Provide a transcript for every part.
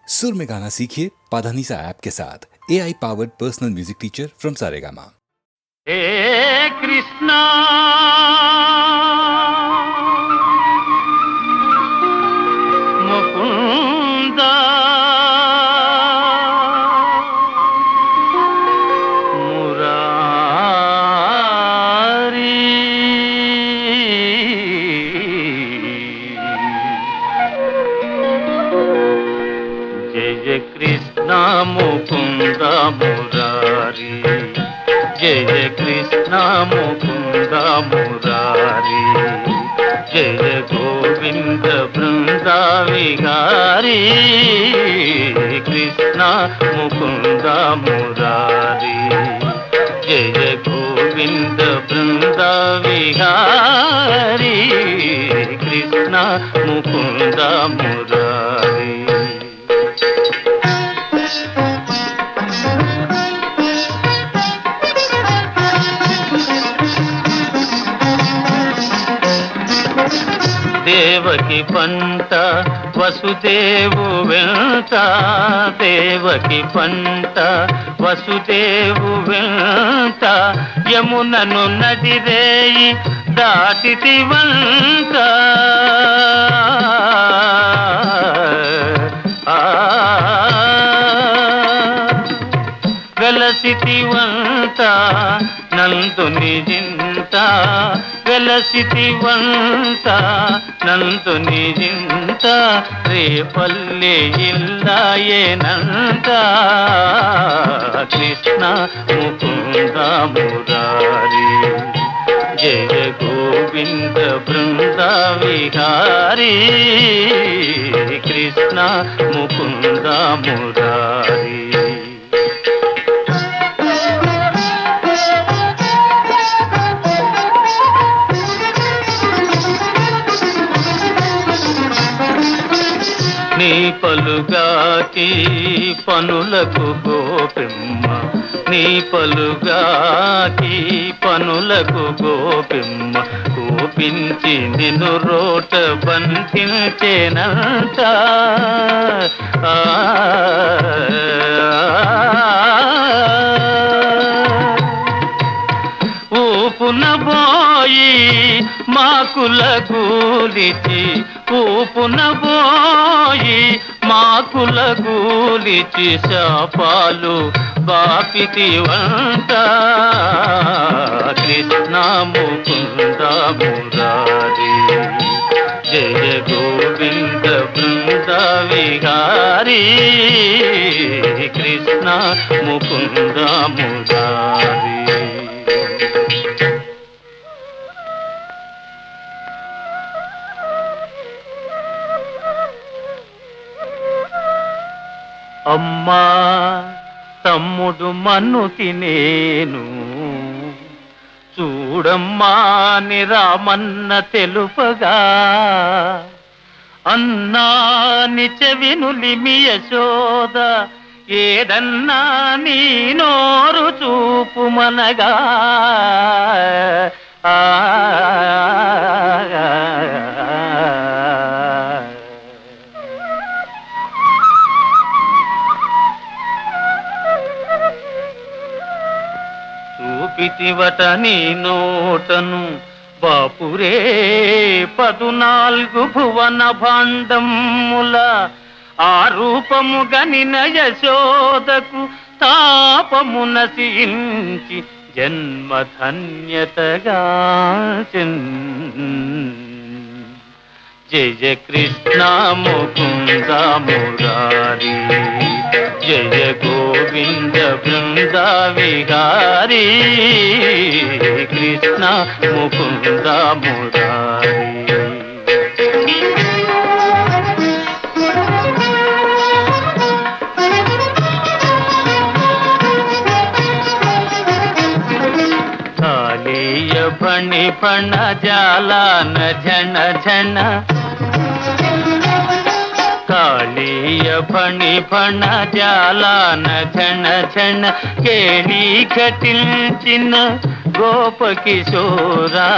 सुर में गाना सीखिए पाधानीसा ऐप के साथ। AI powered personal music teacher from Saregama. हे कृष्णा मुकुंद मुरारी जय जय कृष्णा मुकुंद मुरारी जय जय कृष्णा मुकुंद मुरारी जय जय गोविंद बृंदा विहारी कृष्णा मुकुंद मुरारी जय जय गोविंद बृंदा विहारी कृष्णा मुकुंद मुरारी। దేవకి పంట వసుదేవు వెంట దేవకి పంట వసుదేవు వెంట యమునను నదిరేయి దాటితి వంట వెలసితి వంట నందుని జింత వెలసితి వంట నందుని జింత రేపల్లె ఇల్లాయేనంత కృష్ణ ముకుంద మురారి జయ గోవింద బృంద విహారీ కృష్ణ ముకుంద మురారి। నీ పలుగాకి పనులకు గోపిమ్మ నీ పలుగాకి పనులకు గోపిమ్మ కోపించి నిన్ను రోట బంధించేనంట ఊపున బోయి మాకుల గూలిచి ఊపున బోయి మాకుల గూలిచి శాపాలు బాపితి వంట కృష్ణ ముకుంద మురారి జయ గోవింద బృంద విహారీ కృష్ణ ముకుంద మురారి। అమ్మా తమ్ముడు మన్నుకి నేను చూడమ్మా ని రామన్న తెలుపగా అన్నా ని చెవినులిమి యశోద ఏదన్నా నీ నోరు చూపుమనగా చూపితివట నీ నోటను బాపురే 14 భువన భాండముల ఆ రూపము గనిన యశోదకు తాపము నశించి జన్మధన్యతగా జయ జయ కృష్ణ ముకుంద మురారి జయ గోవింద బృంద విహారీ కృష్ణ ముకుంద మురారి। కాళీయ ఫణి ఫణ జాలాన ఝణ ఝణ కాళీయ ఫణి ఫణ జాలాన ఝణ ఝణ కేళీ ఘటించిన గోప కిశోరా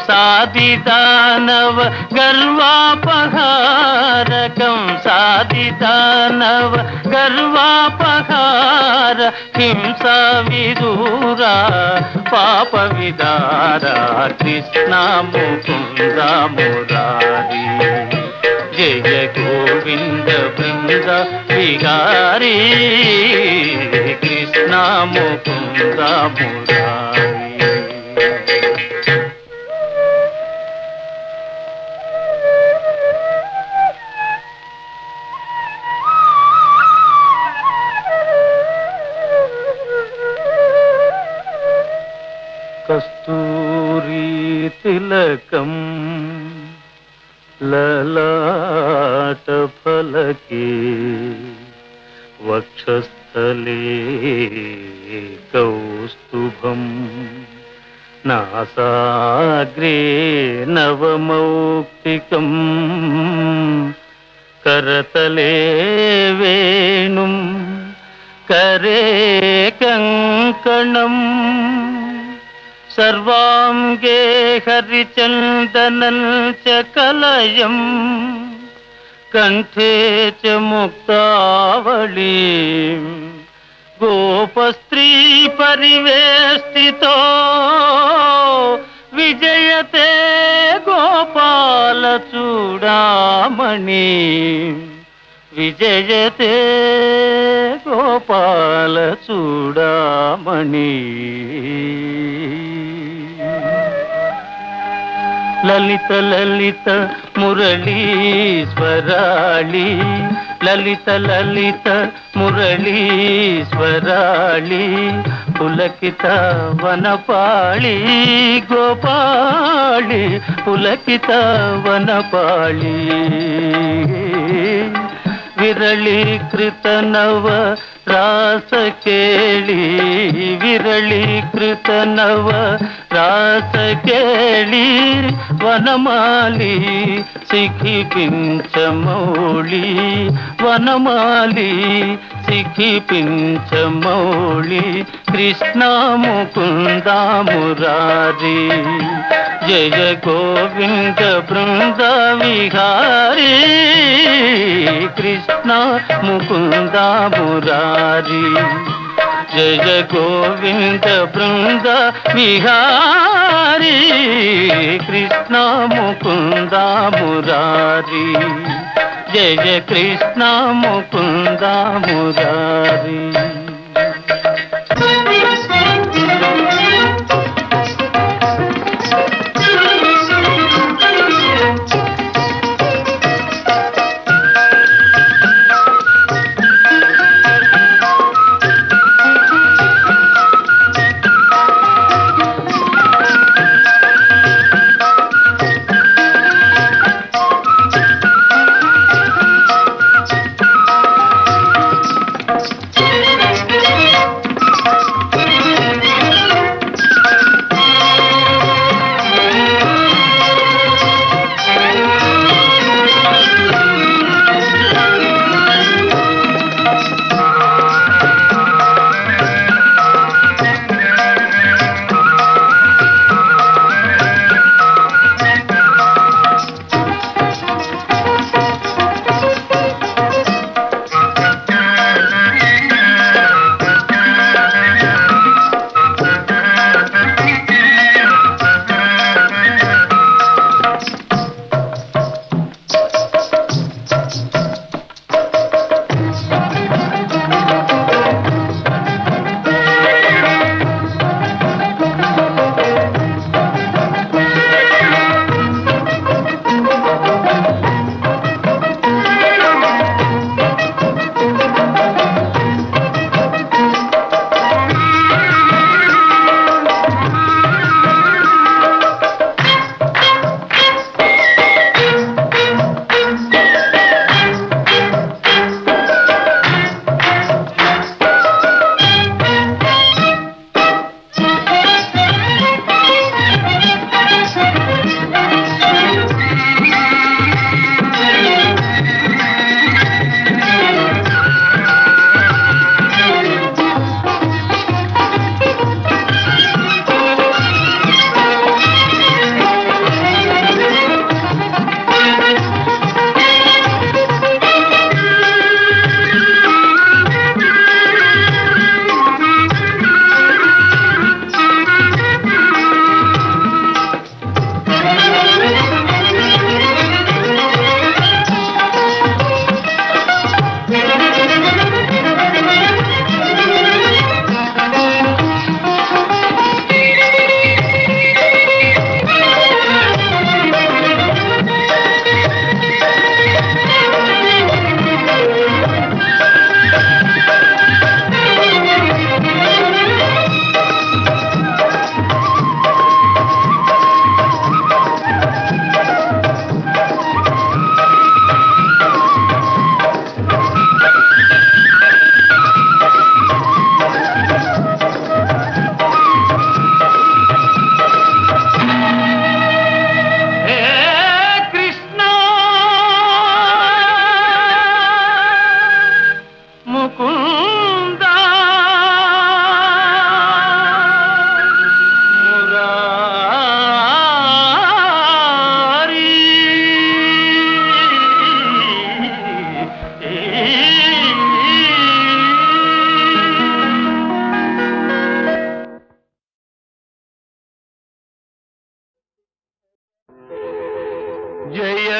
कंसादिदानव गर्वापहार कंसादिदानव गर्वापहार हिंसा विदूरा पाप विदारा कृष्ण मुकुंद मुरारी जय गोविंद बृंद विहारी कृष्ण मुकुंद मुरारी. కస్తూరి తిలకం లలాట ఫలకే వక్షస్థలే కౌస్తుభం నాసాగ్రే నవమౌక్తికం కరతలే వేణుం करे कंकणम सर्वांगे हरिचंदनं च कलयं कंठे च मुक्तावलीं गोपस्त्री परिवेष्टितो विजयते गोपाल चूडामणि विजयते गोपाल चूडामणि. ललित ललित मुरलीश्वराळि ललित ललित मुरलीश्वराळि पुलकित वनपाळि गोपाळि पुलकित वनपाळि विरलीकृत नव रास केळी विरलीकृत नव रास केळी वनमाली सिखी पिंचमौळी वनमाली सिखी पिंचमौळी कृष्ण मुकुंद मुरारी जय गोविंद बृंद विहारी कृष्ण मुकुंद मुरारी जय गोविंद बृंद विहारी कृष्ण मुकुंद मुरारी जय कृष्ण मुकुंद मुरारी.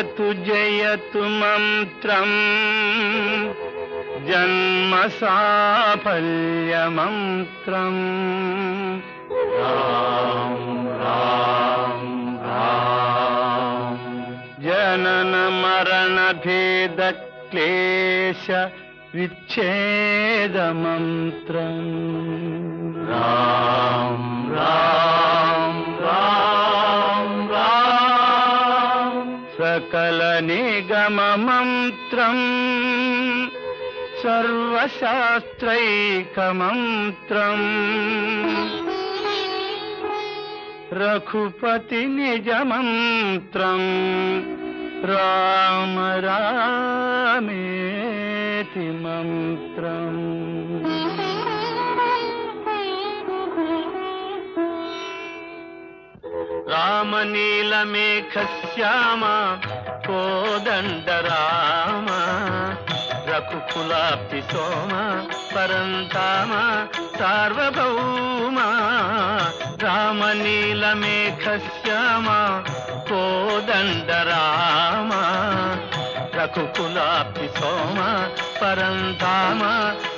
జయతు జయతు మంత్రం జన్మ సాఫల్య మంత్రం రాం రాం రాం జనన మరణ భేద క్లేశ విచ్ఛేద మంత్రం రాం రాం రాం రాం సకల నిగమ మంత్రం సర్వశాస్త్రైక మంత్రం రఘుపతి నిజ మంత్రం రామ రామేతి మంత్రం రామనీలమేఘ శ్యామ కోదండ రామ రఘుకులాప్తి సోమ పరంతామ సార్వభౌమ రామనీలమేఘ శ్యామ కోదండ రామ రఘుకులాప్తి సోమ పరంతామ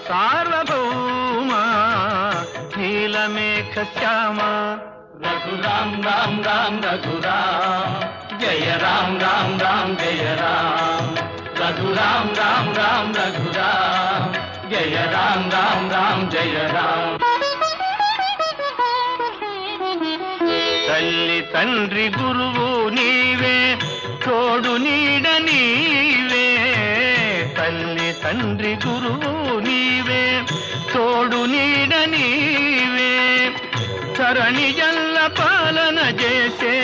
సార్వభౌమ నీలమేఘ శ్యామ రఘురాం రామ్ రామ్ రఘురాం జయ రామ్ రామ్ రామ్ జయ రామ్ రఘురాం రామ్ రామ్ రఘురాం జయ రామ్ రామ్ రామ్ జయ రామ్ తల్లి తండ్రి గురువు నీవే తోడు నీడ నీవే తల్లి తండ్రి గురువు నీవే తోడు నీడ నీవే సరణి జల్ల పాలన చేసే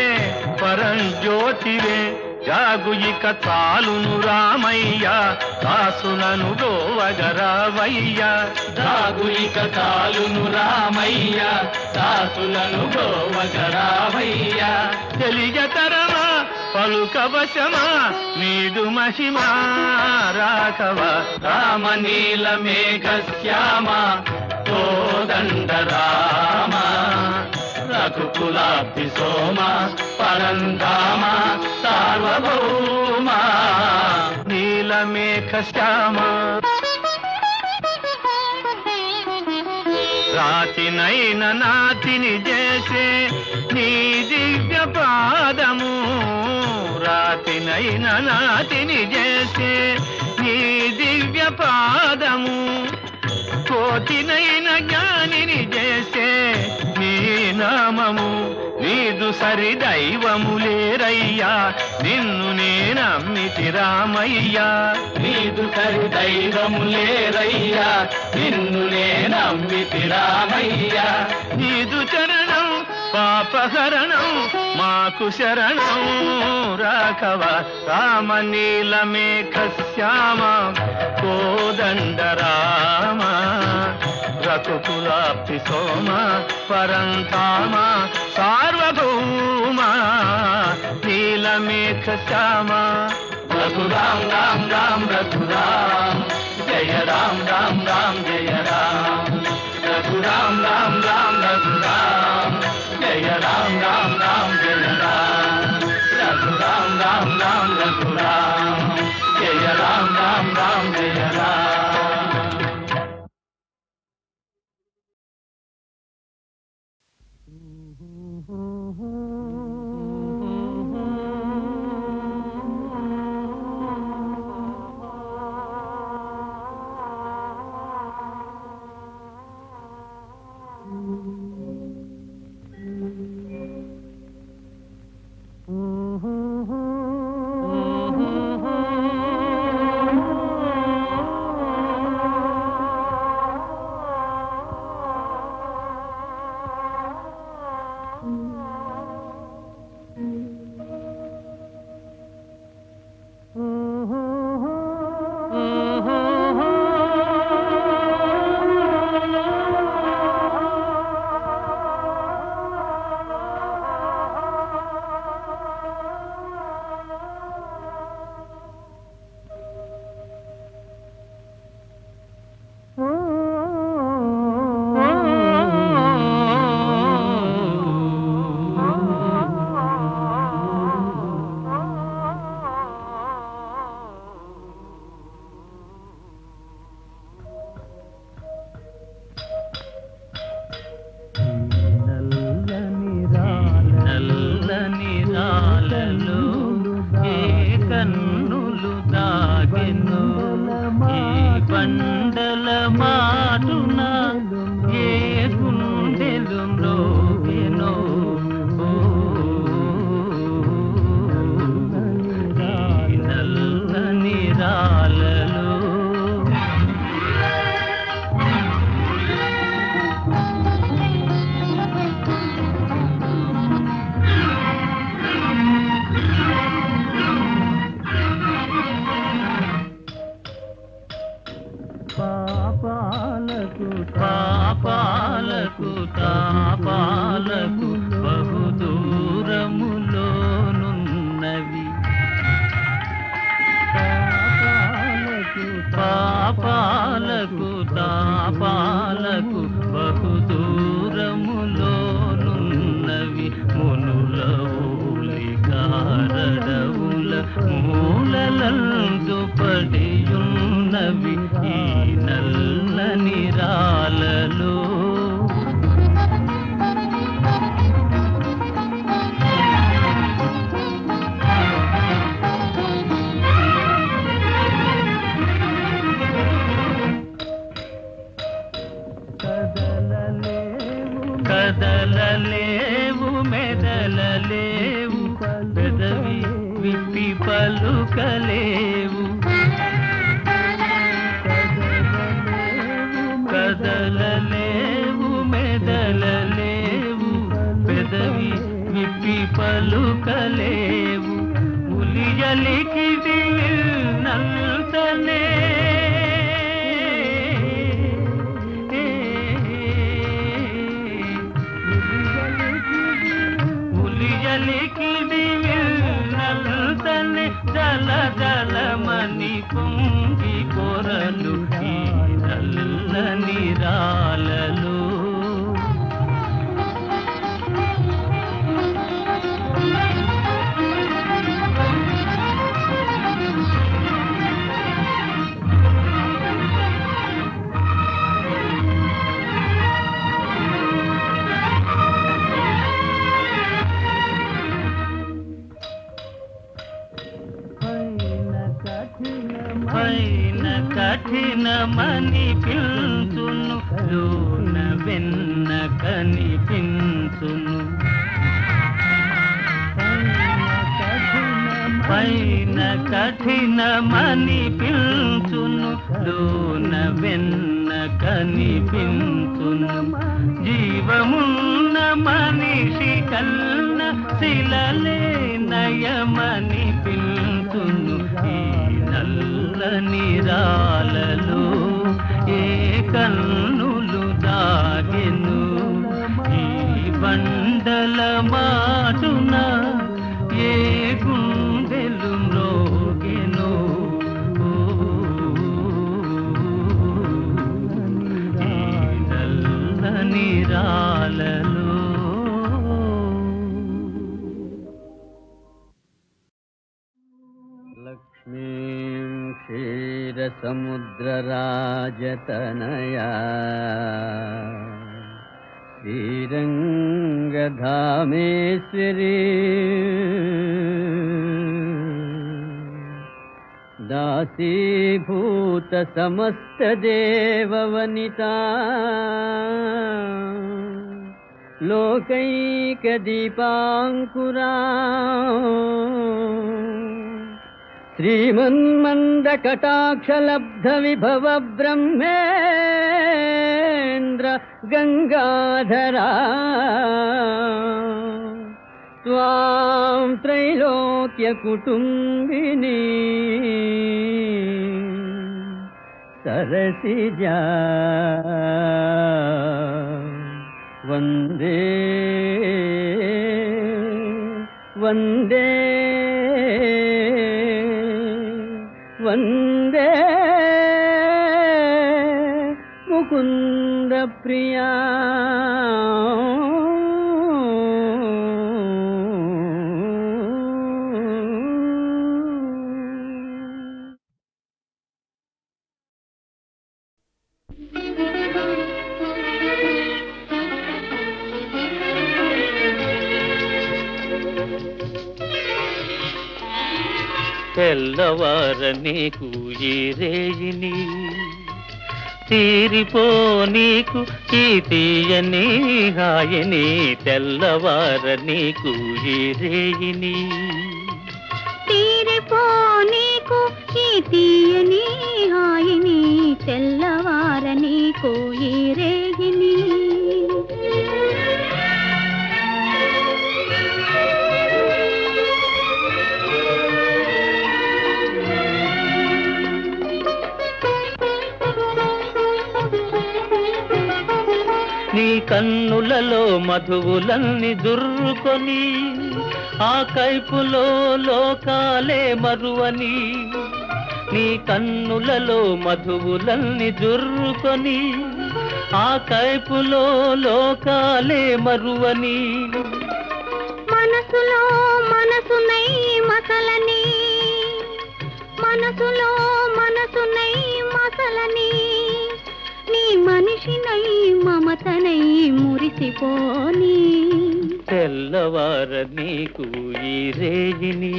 పరంజ్యోతివే జాగు ఇక తాలును రామయ్య దాసులను గోవగరావయ్య జాగు ఇక తాలును రామయ్య దాసులను గోవగరావయ్య తెలియతరమా పలుకవశమా నీదు మహిమా రాఘవ రామనీల మేఘ శ్యామ కోదండ రామ రఘుకులాబ్ధి సోమ పరంధామ సార్వభౌమ నీలమేఘ శ్యామ రాతినైన నాతిని చేసే నీ దివ్య పాదము రాతినైన నాతిని చేసే నీ దివ్య పాదము కోటినైన జ్ఞానిని చేసే నీ నామము నీదు సరి దైవము లేరయ్యా నిన్ను నేనమ్మితి రామయ్యా నీదు సరి దైవము లేరయ్యా నిన్ను నేనమ్మితి రామయ్యా నీదు చరణం పాపహరణం మాకు శరణం రాఘవ రామనీల మేఘ శ్యామ కోదండ రామ రఘుకులాప్తి సోమ పరంధామ సార్వభౌమ నీలమేఘ శ్యామ రఘురాం రామ్ రామ్ రఘురాం జయ రామ్ రామ్ రామ్ జయ రామ్ రఘురాం రామ్ రామ్ రఘురాం జయ రామ్ రామ్ రామ్ జయ రామ్ రఘురాం రామ్ రామ్ రఘురాం జయ రామ్ రామ్ రామ్ జయ రామ్ తాపాలకు బహుదూరములోనున్నవి. పాపాలకు తాపాలకు బహుదూరములోనున్నవి. మునుల ఊలికారడవుల మూలలందు పడియున్నవి ఈ నల్లని రాలలో. కదలలేవు మెదలలేవు పెదవి విప్పి పలుకలేవు. కదలలేవు మెదలలేవు పెదవి విప్పి పలుకలేవు. ఉలియలికి నంతనే జల జలమని పొంగి కొరలు ఈ నల్లని రాలలో. పైన కఠినమని పిలుచును లోన వెన్న కనిపించును. పైన కఠినమని పిలుచును లోన వెన్న కనిపించును. జీవమున్న మనిషి కన్న శిలలే నయమని పిలుచును ఈ నల్లని రాలలో. ఏ కన్నులు దాగెను ఈ బండల మాటున, ఏ గుండెలు మ్రోగెను ఈ నల్లని రాలలో. లక్ష్మీం క్షీరసముద్రరాజతనయా శ్రీరంగధామేశ్వరీ దాసీభూత సమస్తదేవవనితా లోకైకదీపాంకురా శ్రీమన్మందకటాక్షలబ్ధ విభవ బ్రహ్మేంద్ర గంగాధరా త్వాం త్రైలోక్య కుటుంబిని సరసిజా వందే వందే వందే ముకుంద ప్రియా. తెల్లవార నీకు ఈ రేయిని తీరిపో నీకు ఈ తీయని హాయని. తెల్లవార నీకు ఈ రేయిని తీరిపో నీకు ఈ తీయని హాయిని. తెల్లవార నీకు ఈ రేయిని కన్నులలో మధువులన్నీ దుర్రుకొని ఆ కైపులో లోకాలే మరువని, నీ కన్నులలో మధువులన్నీ దుర్రుకొని ఆ కైపులో లోకాలే మరువని, మనసులో మనసునై మసలని, మనసులో మనసునై మసలని, నీ మనిషినై మమతనై మురిసిపోని, తెల్లవార నీకు ఈ రేగిని,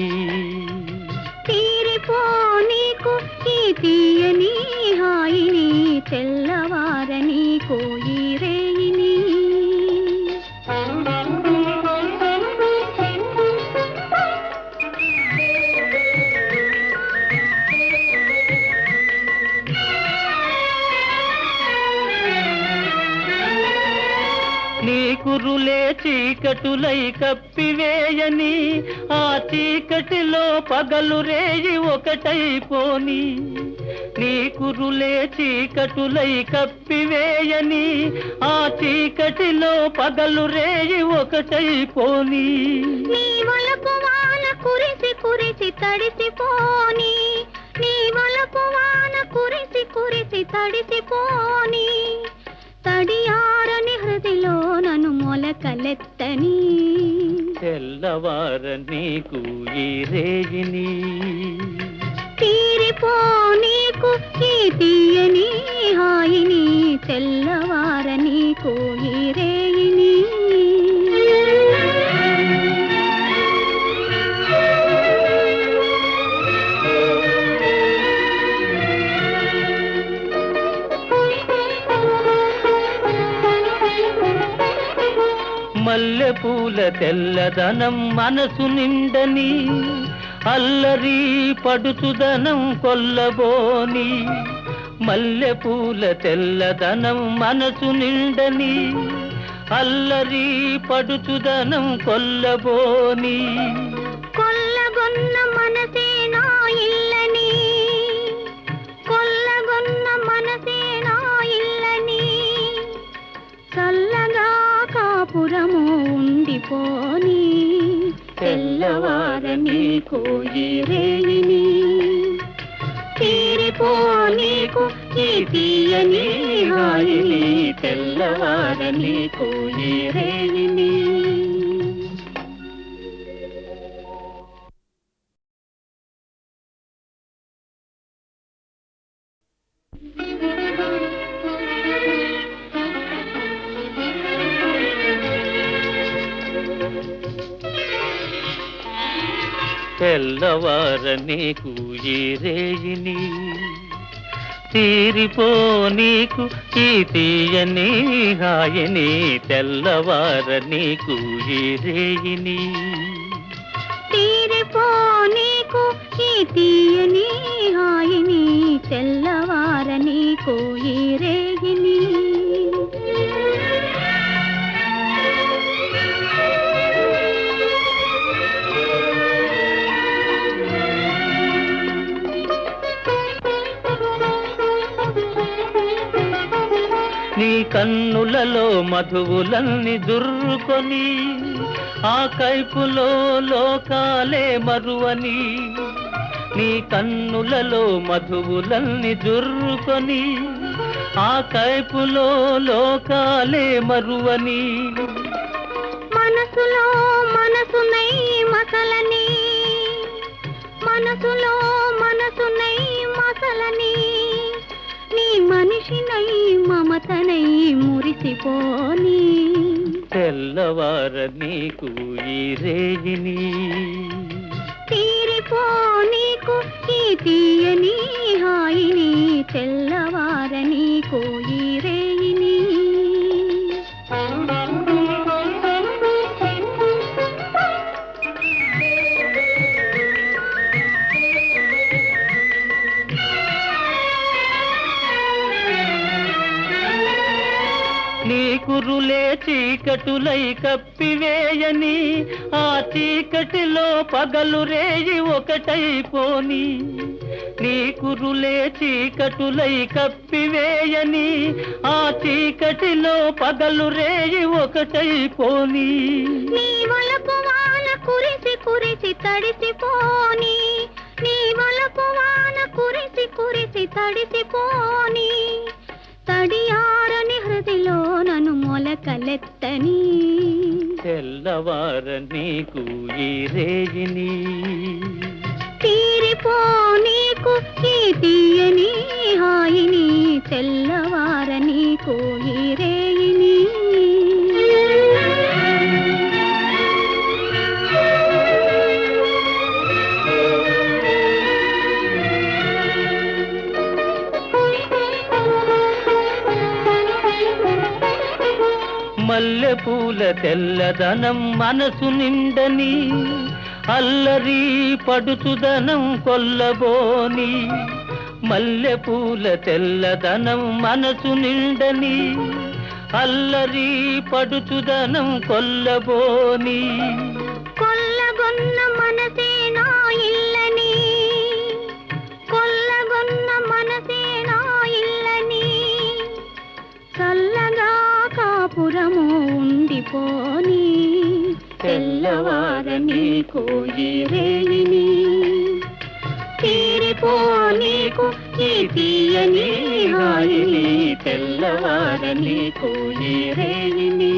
తీరిపో నీకు ఈ తీయని హాయిని, తెల్లవార నీకు ఈ రేగిని. నీ కురులే చీకటులై కప్పివేయని, ఆ చీకటిలో పగలు రేయి ఒకటైపోని, నీ కురులే చీకటులై కప్పివేయని, ఆ చీకటిలో పగలు రేయి ఒకటైపోని, నీ వలపు వాన కురిసి కురిసి తడిసిపోని, నీ వలపు వాన కురిసి కురిసి తడిసిపోని, తడియారని హృదిలో నన్ను మొలకలెత్తని, తెల్లవార నీకు ఈ రేగిని, తీరిపో నీకు ఈ తీయని హాయిని, తెల్లవార నీకు ఈ రేగిని. మల్లెపూల తెల్లదనం మనసు నిండని, అల్లరి పడుచుదనం కొల్లబోని, మల్లెపూల తెల్లదనం మనసు నిండని, అల్లరి పడుచుదనం కొల్లబోని, కొల్లగొన్న మనసే నా ఇల్లని, కొల్లగొన్న మనసే నా ఇల్లని, చల్లగా కాపురము ఉండిపోని, తెల్లవార నీకు ఈ రేగిని, తీరిపో నీకు ఈ తీయని హాయిని, తెల్లవార నీకు ఈ రేగిని. తెల్లవార నీకు ఈ రేగిని, తీరిపో నీకు ఈ తీయని హాయిని, తెల్లవార నీకు ఈ రేగిని, తీరిపో నీకు ఈ తీయని హాయిని, తెల్లవార నీకు ఈ రేగిని. నీ కన్నులలో మధువులన్నీ దుర్రుకొని ఆ కైపులో లోకాలే మరువని, నీ కన్నులలో మధువులన్నీ దుర్రుకొని ఆ కైపులో లోకాలే మరువని, మనసులో మనసునై మసలని, మనసులో మనసునై మసలని, నీ మనిషినై మమతనై మురిసిపోని, తెల్లవార నీకు ఈ రేగిని, తీరిపో నీకు ఈ తీయని హాయిని, తెల్లవార నీకు ఈ రేగిని. కురులే చీకటులై కప్పివేయని, ఆ చీకటిలో పగలు రేయి ఒకటైపోని. నీ కురులే చీకటులై కప్పివేయని, ఆ చీకటిలో పగలు రేయి ఒకటైపోని. నీ వలపు వాన కురిసి కురిసి తడిసిపోని, నీ వలపు వాన కురిసి కురిసి తడిసిపోని. తడియారని హృదిలో నన్ను మొలకలెత్తని, తెల్లవార నీకు ఈ రేయిని. తీరిపో నీకు ఈ తీయని హాయిని, తెల్లవార నీకు ఈ రేయిని. మల్లెపూల తెల్లదనం మనసు నిండని, అల్లరి పడుచుదనం కొల్లబోని. మల్లెపూల తెల్లదనం మనసు నిండని, అల్లరి పడుచుదనం కొల్లబోని. కొల్లగొన్న మనసే నా ఇల్లని, కొల్లగొన్న మనసే నా ఇల్లని. చల్లగా కాపురము ఉండిపోని, తెల్లవార నీకు ఈ రేయిని. తీరిపో నీకు ఈ తీయని హాయిని, తెల్లవార నీకు ఈ రేయిని.